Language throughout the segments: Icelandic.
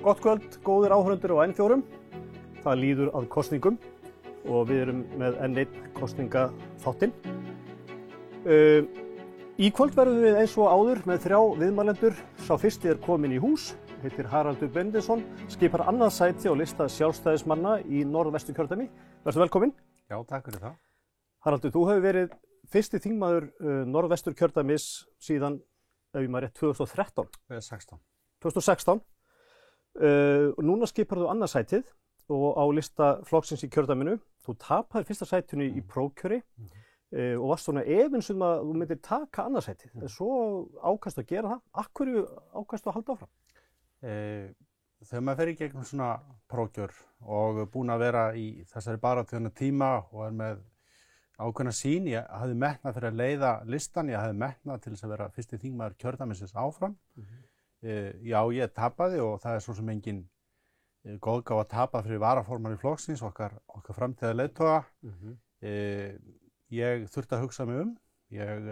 Gott kvöld, góðir áhorfendur á N4. Það líður að kosningum og við erum með enn einn kosningaþáttinn. Í kvöld verðum við eins og áður með 3 viðmælendur. Sá fyrsti kominn í hús, heitir Haraldur Benediktsson, skipar annað sæti á lista sjálfstæðismanna í Norðvesturkjördæmi. Vertu velkominn. Já, takk fyrir það. Haraldur, þú hefur verið fyrsti þingmaður Norðvesturkjördæmis síðan, ef ég maður rétt, 2013. 2016. Og núna skipar þú annað sætið og á lista flokksins í kjördæminu. Þú tapaðir fyrsta sætinu í prófkjöri og varst svona efins að þú myndir taka annað sætið. En svo ákastu að gera það. Af hverju ákastu að halda áfram? Þegar maður fer í gegnum svona prófkjör og búin að vera í þessari baráttu þennan tíma og er með ákveðna sýn, ég hafði metnað fyrir að leiða listan, ég hafði metnað til þess að vera fyrsti þingmaður kjördæmisins áfram. Já, ég tapaði og það er svo sem engin góðgáfa að tapa fyrir varaformann í flokksins, okkar framtíða leiðtoga. Ég þurfti að hugsa mig um. Ég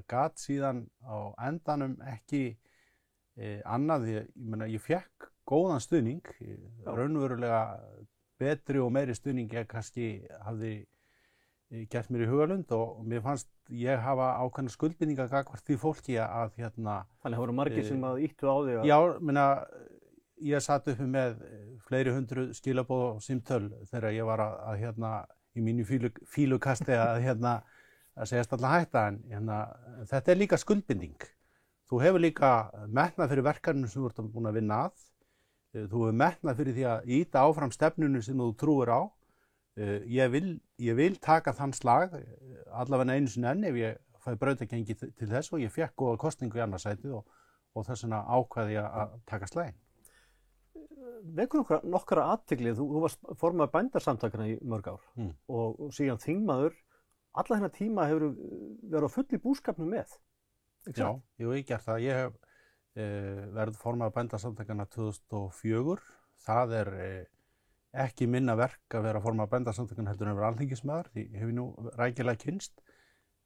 gat síðan á endanum ekki annað. Ég fékk góðan stuðning, raunverulega betri og meiri stuðning ég kannski hafði gert mér í hugarlund og mér fannst ég hafa ákveðna skuldbindingar gagnvart því fólki að Þannig það voru margir sem að ýttu á þig að... Já, ég satt uppi með fleiri hundruð skilaboð og símtöl þegar ég var að í mínu fílukasti að segjast alla hætta en þetta er líka skuldbinding. Þú hefur líka metnað fyrir verkefninu sem þú ert búin að vinna að. Þú hefur metnað fyrir því að ýta áfram stefnunu sem þú trúir á. Ég vil taka þann slag, allavega einu sinni enn ef ég fæ brautagengi til þess og ég fékk góða kosningu í annað sætið og þess vegna ákvaði ég að taka slaginn. Vekur nokkra athygli, þú varst formaður bændasamtakana í mörg ár og síðan þingmaður, alla þennan tíma hefur verið á fullu búskapnum með. Já, ég gert það. Ég hef verið formaður bændasamtakana 2004. Það er ekki minna verk að vera formaður bændasamtakana heldur en vera alþingismaður, því hef ég nú rækilega kynnst.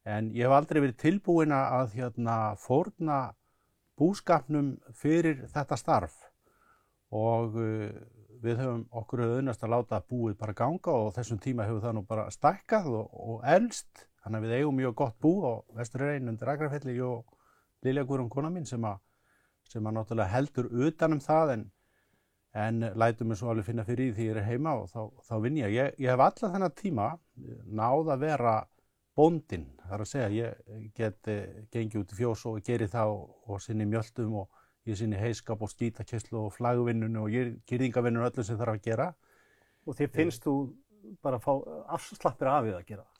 En ég hef aldrei verið tilbúin að fórna búskapnum fyrir þetta starf. Og við höfum okkur auðvunast að láta búið bara ganga og þessum tíma hefur það nú bara stækkað og elst. Þannig að við eigum mjög gott bú á Vestureyri undir Akrafelli og Lilja Guðrún kona mín sem að náttúrulega heldur utan það en lætur mig svo alveg finna fyrir því ég er heima og þá vinn ég. Ég hef allan þennan tíma náð að vera bóndinn. Það er að segja, ég get gengið út í fjós og geri það og sinni mjöltum og ég sinni heiskap og skítakeyrslu og flagvinnunu og girðingavinnunu og öllu sem þarf að gera. Og þér finnst þú bara að fá afslappir af við að gera það?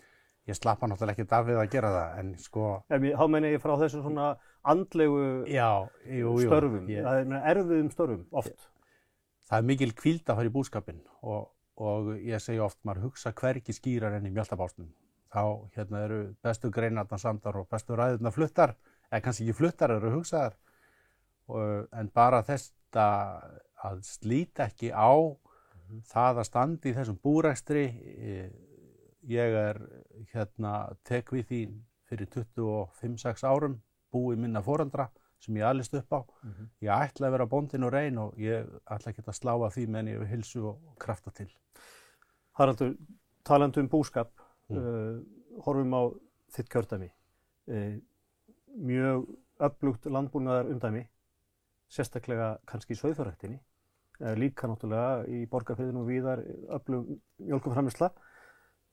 Ég slappa náttúrulega ekki af við að gera það, en sko... Þá meina ég frá þessum svona andlegu störfum, það er erfiðum störfum oft. Það er mikil hvíld að fara í búskapinn og ég segi oft, maður hugsa hvergi skýrar enn í mjöltabásnum. Þá eru bestu greinarnar samdar og bestu ræðurnar fluttar, eða kannski ekki fluttar, eru hugsaðar. En bara þetta að slíta ekki á það að standa í þessum búrekstri, ég tek við því fyrir 25-6 árum, búi minna foreldra sem ég alist upp á. Ég ætla að vera bóndinn og reyn og ég ætla ekki að slá af því meðan ég hef heilsu og krafta til. Haraldur, talandi búskap, horfum á þitt kjördæmi. Mjög öflugt landbúnaðar umdæmi, sérstaklega kannski í sauðfjárræktinni, líka náttúrulega í Borgarfirðinu og víðar öflug mjólkurframleiðsla.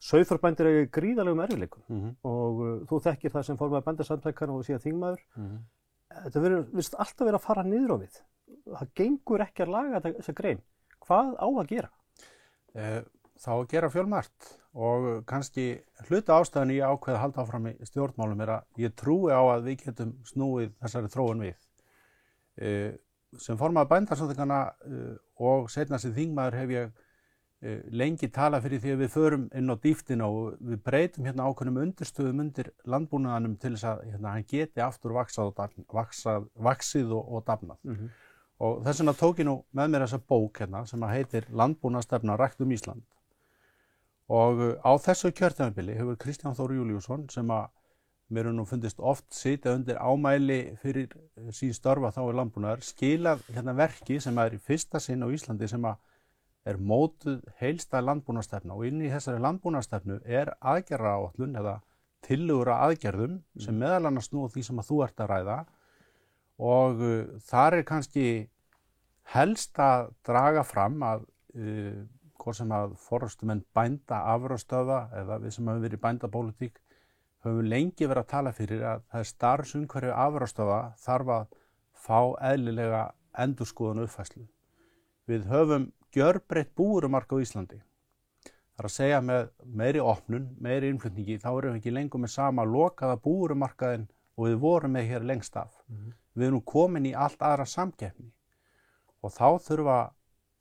Sauðfjárbændur eiga gríðarlegum erfiðleikum og þú þekkir það sem formaður bændasamtakana og síðan þingmaður. Þetta virðist alltaf vera að fara niður á við. Það gengur ekki að laga þessa grein. Hvað á að gera? Það á að gera fjölmargt og kannski hluta ástæðan ég ákveð að halda áfram í stjórnmálum er að ég trúi á að við getum snúið þessari þróun við. Sem formaður bændasamtakana og seinna sem þingmaður hef ég lengi tala fyrir því að við förum inn á dýptina og við breytum ákveðnum undirstöðum undir landbúnaðanum til þess að hann geti aftur vaxið og dafnað. Og þess vegna tók ég nú með mér þessa bók sem heitir Landbúnaðarstefna rækt Ísland. Og á þessu kjörtímabili hefur Kristján Þór Júlíusson sem mér nú fundist oft sitja undir ámæli fyrir sín störfa þá í landbúnaðar, skilað hérna verki sem er í fyrsta sinn á Íslandi sem er mótuð heildstæð landbúnaðarstefna og inn í þessari landbúnaðarstefnu er aðgerðaáætlun eða tillögur að aðgerðum sem meðal annars snúa því sem þú ert að ræða og þar er kannski helst að draga fram að hvort sem að forystumenn bænda afurðastöðva eða við sem höfum verið í bændapólitík höfum lengi verið að tala fyrir að það er starfsumhverfi afurðastöðva þarf að fá eðlilega endurskoðun og uppfærslu. Við höfum gjörbreytt búvörumarkað á Íslandi. Það er að segja með meiri opnun, meiri innflutningi, þá erum við ekki lengur með sama lokaða búvörumarkaðinn og við vorum með hér lengst af. Við erum komin í allt aðra samkeppni og þá þurfa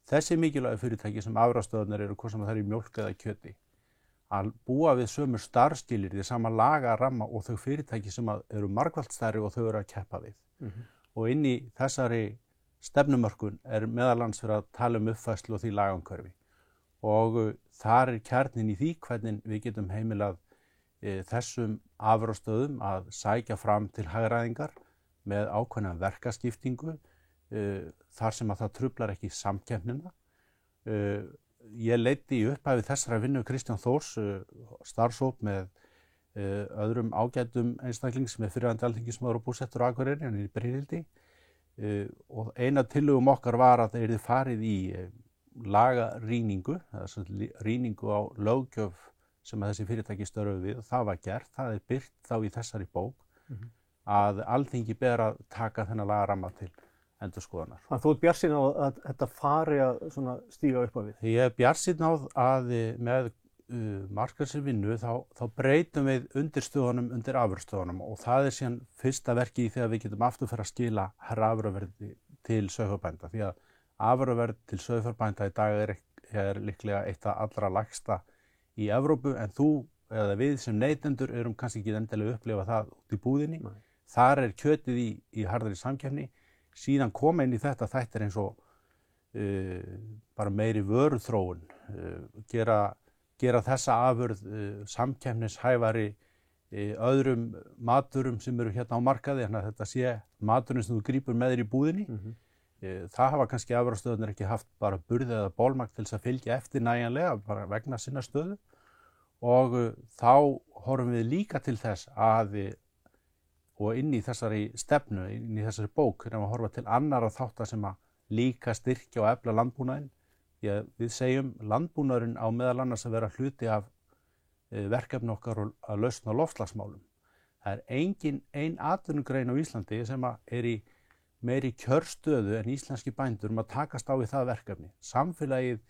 þessi mikilvægu fyrirtæki sem afurðastöðvarnar eru, hvort sem það er í mjólk eða kjöti, að búa við sömu starfsskilyrði, sama lagaramma og þau fyrirtæki sem eru margfalt stærri og þau eru að keppa við. Og inn í þessari stefnumörkun er meðal annars fyrir að tala uppfærslu og því lagaumhverfi. Og þar er kjarninn í því hvernig við getum heimilað þessum afurðastöðum að sækja fram til hagræðingar með ákveðna verkaskiptingu þar sem að það truflar ekki samkeppnina. Ég leiddi í upphafi þessara vinnu Kristján Þórs starfshóp með öðrum ágætum einstaklings með fyrrverandi alþingismaður og búsettur á Akureyri, hann er í Brynhildi og eina tillögum okkar var að það yrði farið í lagarýningu, rýningu á löggjöf sem að þessi fyrirtæki störfuðu við og það var gert, það er birt þá í þessari bók að Alþingi ber að taka þennan lagaramma til endurskoðunar. Þannig að þú ert bjartsýn á að þetta fari að stíga upp á við? Ég er bjartsýn á að með markaðsvinnu þá breytum við undirstöðunum undir afurðastöðunum og það er síðan fyrsta verkið þegar við getum aftur fyrir að skila herra afurðaverði til sauðfjárbænda því að afurðaverð til sauðfjárbænda í dag er líklega eitt af allra lægsta í Evrópu en þú eða við sem neytendur erum kannski ekki endilega upplifa það út í búðinni. Nei. Þar er kjötið í harðri samkeppni. Síðan koma inn í þetta þættir eins og bara meiri vöruþróun, gera þessa afurð samkeppnishæfari öðrum maturum sem eru hérna á markaði, þannig að þetta sé maturinn sem þú grípur með þér í búðinni. Það hafa kannski afurðastöðvarnar ekki haft bara burði eða bolmagn til þess að fylgja eftir nægjanlega bara vegna sinna stöðu og þá horfum við líka til þess að og inn í þessari stefnu, inn í þessari bók erum við að horfa til annarra þátta sem að líka styrkja og efla landbúnaðinn. Við segjum landbúnaðurinn á meðal annars að vera hluti af verkefni okkar að lausna loftslagsmálum. Það er engin ein atvinnugrein á Íslandi sem er í meiri kjörstöðu en íslenski bændur að takast á við það verkefni. Samfélagið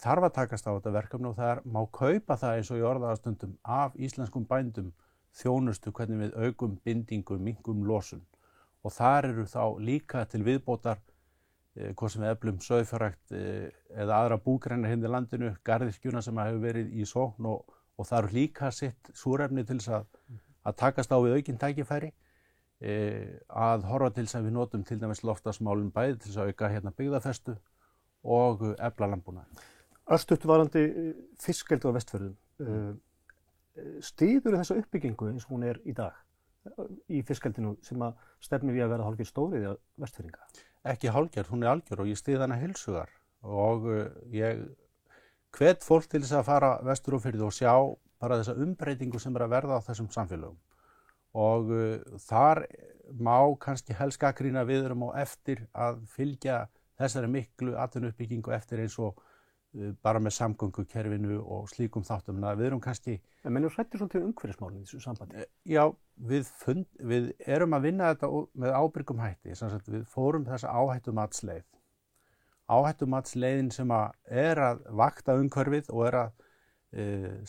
þarf að takast á þetta verkefni og það má kaupa það eins og í orðaðastundum af íslenskum bændum þjónustu hvernig við aukum bindingu, minkum losun og þar eru þá líka til viðbótar hvað sem við eflum sauðfjárrækt eða aðra búgreinar hérna í landinu, garðyrkjuna sem hefur verið í sókn og það eru líka sitt súrefni til þess að takast á við aukin tækifæri að horfa til þess að við notum til dæmis loftslagsmálin bæði til þess að auka hérna byggðafestu og efla landbúnaðinn. Örstutt varðandi fiskeldi á Vestfjörðum. Styður þessa uppbyggingu eins og hún er í dag í fiskeldinu sem að stefnir í að vera hálfgerð stóriðja Vestfirðinga? Ekki hálfgerð, hún er algjör og ég styð hana heilshugar og ég hvet fólk til þess að fara vestur á firði og sjá bara þessa umbreytingu sem er að verða á þessum samfélögum og þar má kannski helst gagnrýna við erum á eftir að fylgja þessari miklu atvinnuuppbyggingu eftir eins og bara með samgöngukerfinu og slíkum þáttum. Við erum kannski... En menn hrættir svolítið umhverfismálin í þessu sambandi? Já, við erum að vinna þetta með ábyrgum hætti. Við fórum þessa áhættumatsleið. Áhættumatsleiðin sem er að vakta umhverfið og er að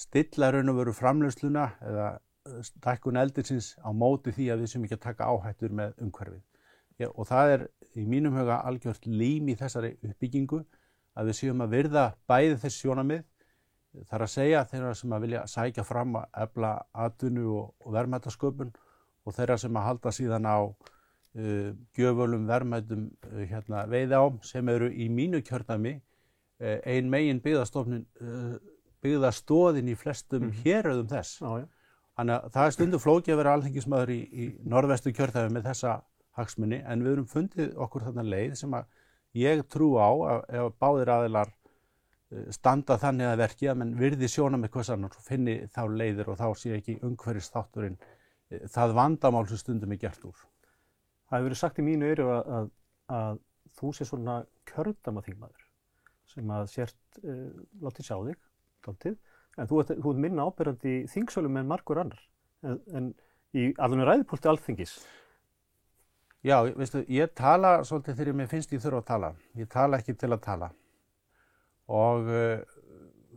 stilla raun og veru framleiðsluna eða stækkun eldirsins á móti því að við sem ekki að taka áhættur með umhverfið. Já, og það er í mínum huga algjört lím í þessari uppbyggingu að við séum að virða bæði þessi sjónarmið, þar að segja þeirra sem að vilja sækja fram að efla atvinnu og verðmætasköpun og þeirra sem að halda síðan á gjöfölum verðmætum veiðiám sem eru í mínu kjördæmi ein megin byggðastoðin í flestum héröðum þess. Þannig að það stundum flókið að vera alþingismaður í norðvestu kjördæmi með þessa hagsmuni, en við erum fundið okkur þarna leið sem að ég trú á að ef báðir aðilar standa þannig að verki að menn virði sjónarmið hvers annars og finni þá leiðir og þá sé ekki umhverfisþátturinn það vandamál sem stundum er gert úr. Það hefur verið sagt í mínu eyru að þú sé svona kjördæmaþingmaður sem að sért látið sjá þig dálítið, en þú ert minna áberandi í þingsölum en margur annar en í alveg ræðupúlti Alþingis. Já, veistu, ég tala svolítið þegar mér finnst ég þurfa að tala. Ég tala ekki til að tala og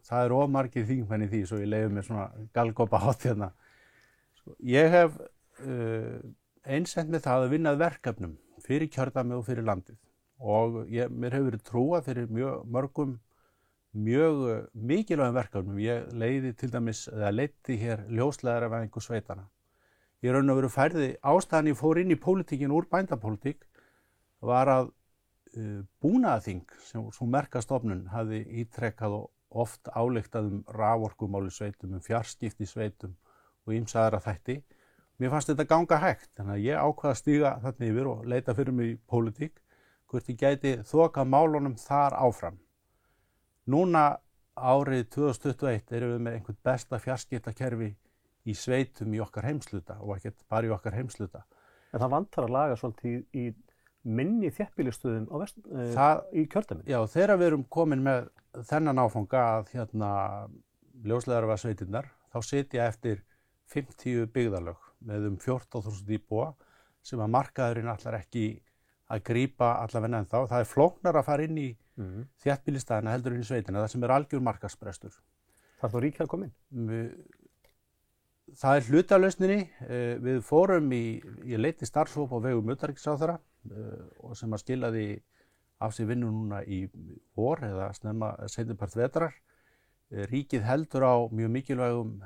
það er of margir þingmenn í því svo ég leyfi mér svona galgopa hátt hérna. Ég hef einsett með það að vinna að verkefnum fyrir kjördæmi og fyrir landið og mér hefur verið trúað fyrir mjög mikilvægum verkefnum. Ég leiddi til dæmis, eða leiddi hér ljósleiðaravæðingu sveitana. Ég raun og veru færði ástæðan ég fór inn í pólitíkin úr bændapólitík var að búnaðarþing sem svo merkastofnun hafði ítrekkað og oft ályktað raforkumál í sveitum, fjarskipti í sveitum og ýmsa aðra þætti. Mér fannst þetta ganga hægt, þannig að ég ákvað að stíga þarna yfir og leita fyrir mig í pólitík hvort ég gæti þoka málunum þar áfram. Núna árið 2021 erum við með einhvern besta fjarskiptakerfi í sveitum í okkar heimshluta og ekkert bara í okkar heimshluta. En það vantar að laga svolítið í minni þéttbýlisstöðum í kjördæminu. Já, þegar við erum komin með þennan áfanga að ljósleiðaravæðasveitirnar, þá sitja eftir 50 byggðarlög með 14.000 íbúa sem að markaðurinn ætlar ekki að grípa allavega ennþá. Það er flóknar að fara inn í þéttbýlisstaðina heldur inn í sveitina, það sem er algjör markaðsbrestur. Þarf þá ríkið að koma inn? Það er hlutalausninni. Við fórum ég leiddi starfshóp á vegum utanríkisráðherra og sem að skilaði af sér vinnu núna í vor eða seinnipart vetrar. Ríkið heldur á mjög mikilvægum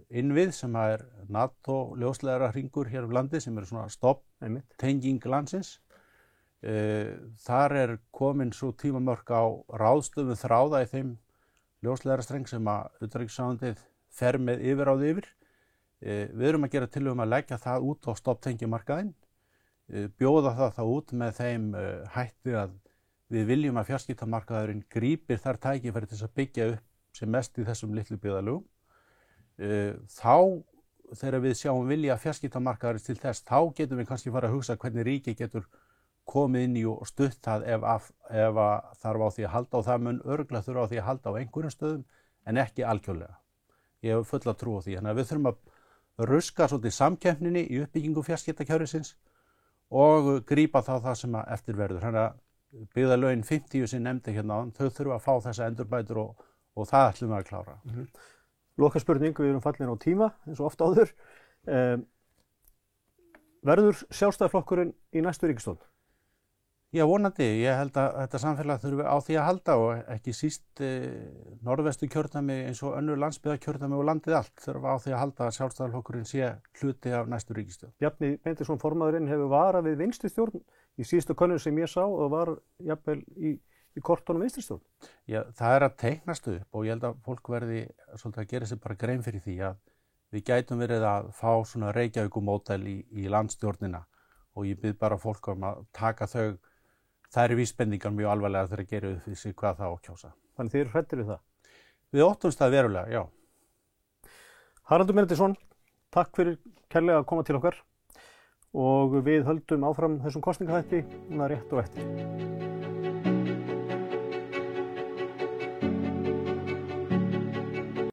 innvið sem er NATO ljósleiðarahringur hér um landi sem eru svona stopptenging landsins. Þar er komin svo tímamörk á ráðstöfun þráða í þeim ljósleiðarastreng sem að utanríkisráðuneytið fer með yfirráð yfir. Við erum að gera tillögu að leggja það út á stopptengjumarkaðinn, bjóða það út með þeim hætti að við viljum að fjarskiptamarkaðurinn grípir þar tækifæri til þess að byggja upp sem mest í þessum litlu byggðarlögum. Þá þegar við sjáum vilja fjarskiptamarkaðarins til þess, þá getum við kannski fara að hugsa hvernig ríkið getur komið inn í og stutt það ef þarf á því að halda og það mun örugglega þurfa á því að halda á einhverjum stöðum en ekki algjörlega. Ég hef fulla trú á því. Þannig að við þurfum að ruska svolítið samkeppninni í uppbyggingu fjarskiptakerfisins og grípa það sem að eftir verður. Þannig að byggðarlögin 50 sem nefndi hérna áðan, þau þurfa að fá þessa endurbætur og það ætlum við að klára. Loka spurning, við erum fallin á tíma eins og oft áður. Verður Sjálfstæðisflokkurinn í næstu ríkisstjórn? Já, vonandi. Ég held að þetta samfélag þurfi á því að halda og ekki síst norðvestu kjördæmi eins og önnur landsbyggðarkjördæmi og landið allt þurfa á því að halda að Sjálfstæðisflokkurinn sé hluti af næstu ríkisstjórn. Bjarni Benediktsson formaðurinn hefur varað við vinstristjórn í síðustu könnun sem ég sá og var jafnvel í kortunum vinstristjórn. Já, það er að teiknast upp og ég held að fólk verði svolítið að gera sér bara grein fyrir því að við gætum verið að fá svona Reykjavíkurmódel í landstjórnina og ég bið bara fólk að taka þær vísbendingar mjög alvarlega þegar að gera upp því hvað það á að kjósa. Þannig þið eru hræddir við það? Við óttumst það verulega, já. Haraldur Benediktsson, takk fyrir kærlega að koma til okkar og við höldum áfram þessum kosningaþætti rétt og eftir.